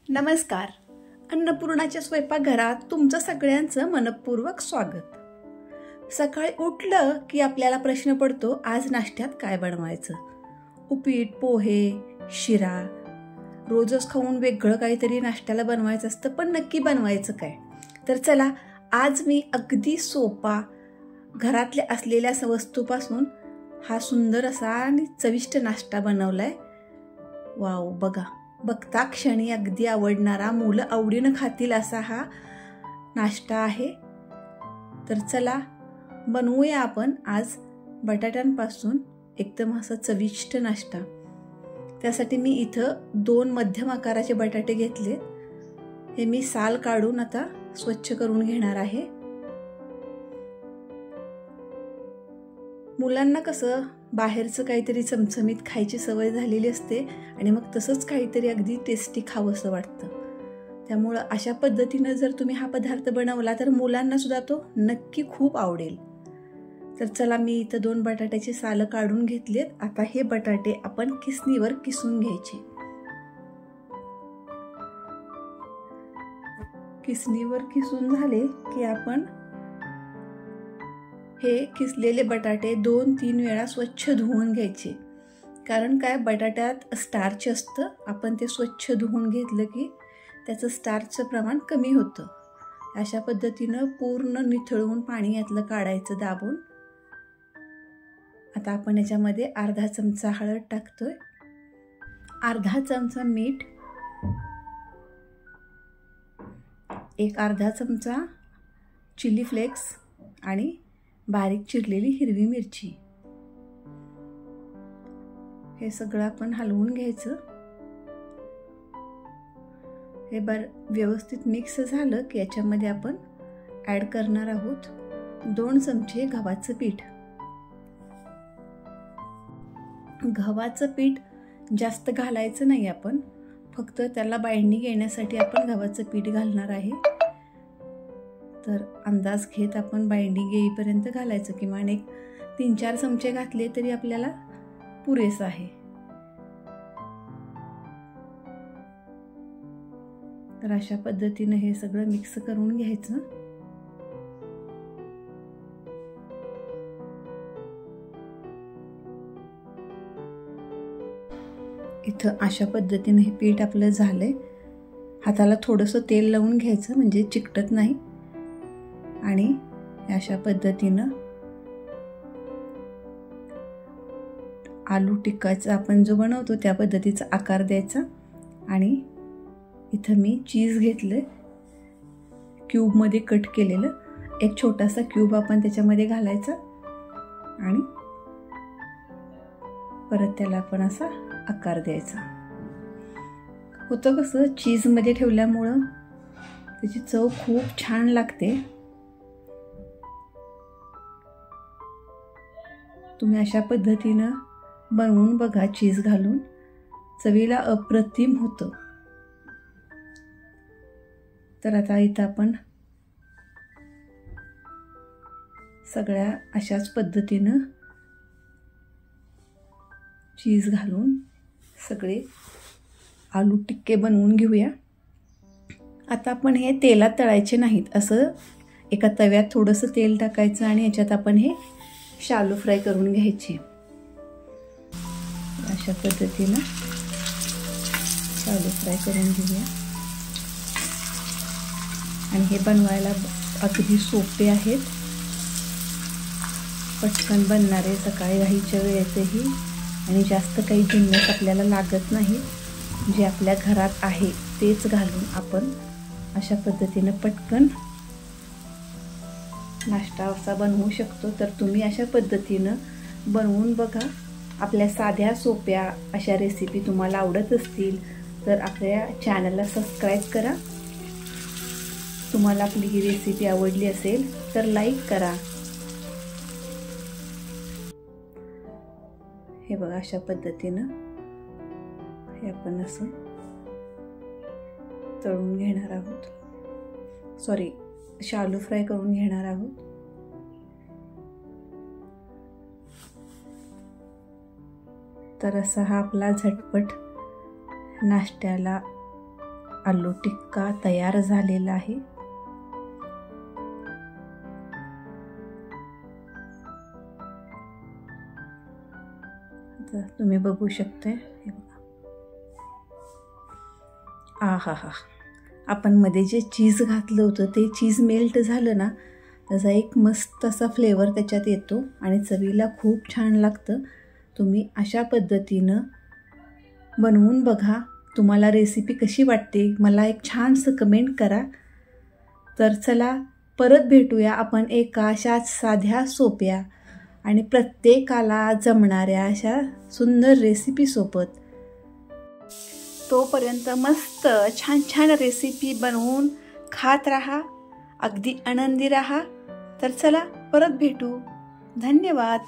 नमस्कार. अन्नपूर्णाच्या स्वयंपाकघरात तुमचं सगळ्यांचं मनपूर्वक स्वागत. सकाळी उठलं की आपल्याला प्रश्न पडतो, आज नाश्त्यात काय बनवायचं. उपीट, पोहे, शिरा, रोजच खाऊन वेगळं काहीतरी नाश्त्याला बनवायचं असतं, पण नक्की बनवायचं काय. तर चला, आज मी अगदी सोपा घरातल्या असलेल्या वस्तूपासून हा सुंदर असा आणि चविष्ट नाश्ता बनवलाय. वाव, बघता क्षणी अगदी आवडणारा, मुलं आवडीनं खातील असा हा नाश्ता आहे. तर चला बनवूया आपण आज बटाट्यांपासून एकदम असा चविष्ट नाश्ता. त्यासाठी मी इथं 2 मध्यम आकाराचे बटाटे घेतले. हे मी साल काढून आता स्वच्छ करून घेणार आहे. मुलांना कसं बाहेरचं काहीतरी चमचमीत खायची सवय झालेली असते आणि मग तसंच काहीतरी अगदी टेस्टी खावंसं वाटतं. त्यामुळं अशा पद्धतीनं जर तुम्ही हा पदार्थ बनवला तर मुलांना सुद्धा तो नक्की खूप आवडेल. तर चला, मी इथं 2 बटाट्याची सालं काढून घेतलीत. आता हे बटाटे आपण किसणीवर किसून घ्यायचे. किसणीवर किसून झाले की आपण हे किसलेले बटाटे 2-3 वेळा स्वच्छ धुवून घ्यायचे. कारण काय, बटाट्यात स्टार्च असतं. आपण ते स्वच्छ धुवून घेतलं की त्याचं स्टार्चचं प्रमाण कमी होतं. अशा पद्धतीनं पूर्ण निथळवून पाणी यातलं काढायचं दाबून. आता आपण याच्यामध्ये अर्धा चमचा हळद टाकतोय, अर्धा चमचा मीठ, एक अर्धा चमचा चिली फ्लेक्स आणि बारीक चिरलेली हिरवी मिरची. हे सगळं आपण हलवून घ्यायचं. हे व्यवस्थित मिक्स झालं की याच्यामध्ये आपण ॲड करणार आहोत 2 चमचे गव्हाचं पीठ. गव्हाचं पीठ जास्त घालायचं नाही आपण, फक्त त्याला बाइंडिंग येण्यासाठी आपण गव्हाचं पीठ घालणार आहे. तर अंदाज घेत आपण बाइंडिंग येईपर्यंत घालायचं. किमान एक 3-4 चमचे घातले तरी आपल्याला पुरेसं आहे. तर अशा पद्धतीनं हे सगळं मिक्स करून घ्यायचं. इथं अशा पद्धतीनं हे पीठ आपलं झालंय. हाताला थोडंसं तेल लावून घ्यायचं म्हणजे चिकटत नाही. आणि अशा पद्धतीनं आलू टिक्काचा आपण जो बनवतो त्या पद्धतीचा आकार द्यायचा. आणि इथं मी चीज घेतलं, क्यूबमध्ये कट केलेलं. एक छोटासा क्यूब आपण त्याच्यामध्ये घालायचा आणि परत त्याला आपण असा आकार द्यायचा. होतं कसं, चीजमध्ये ठेवल्यामुळं त्याची चव खूप छान लागते. तुम्ही अशा पद्धतीनं बनवून बघा, चीज घालून चवीला अप्रतिम होतं. तर आता इथं आपण सगळ्या अशाच पद्धतीनं चीज घालून सगळे आलू टिक्के बनवून घेऊया. आता आपण हे तेलात तळायचे नाहीत. असं एका तव्यात थोडंसं तेल टाकायचं आणि याच्यात आपण हे शालू फ्राय करून घ्यायचे. अशा पद्धतीनं शालू फ्राय करून घेऊया. आणि हे बनवायला अगदी सोपे आहेत, पटकन बनणारे, सकाळी घाईच्या वेळेतही, आणि जास्त काही जिन्नस आपल्याला लागत नाही. जे आपल्या घरात आहे तेच घालून आपण अशा पद्धतीनं पटकन नाश्ता असा बनवू शकतो. तर तुम्ही अशा पद्धतीनं बनवून बघा. आपल्या साध्या सोप्या अशा रेसिपी तुम्हाला आवडत असतील तर आपल्या चॅनलला सबस्क्राईब करा. तुम्हाला आपली ही रेसिपी आवडली असेल तर लाईक करा. हे बघा, अशा पद्धतीनं हे आपण असं तळून घेणार आहोत. शालू फ्राय करून घेणार आहोत. तर असा हा आपला झटपट नाश्त्याला आलू टिक्का तयार झालेला आहे. तुम्ही बघू शकताय. हे बघा. हा आपण मध्ये जे चीज घातलं होतं ते चीज मेल्ट झालं ना, त्याचा एक मस्त असा फ्लेवर त्याच्यात येतो आणि चवीला खूप छान लागतं. तुम्ही अशा पद्धतीनं बनवून बघा. तुम्हाला रेसिपी कशी वाटते मला एक छानसं कमेंट करा. तर चला परत भेटूया आपण एका अशाच साध्या सोप्या आणि प्रत्येकाला जमणाऱ्या अशा सुंदर रेसिपीसोबत. तोपर्यंत मस्त छान छान रेसिपी बनवून खात राहा, अगदी आनंदी राहा. तर चला परत भेटू. धन्यवाद.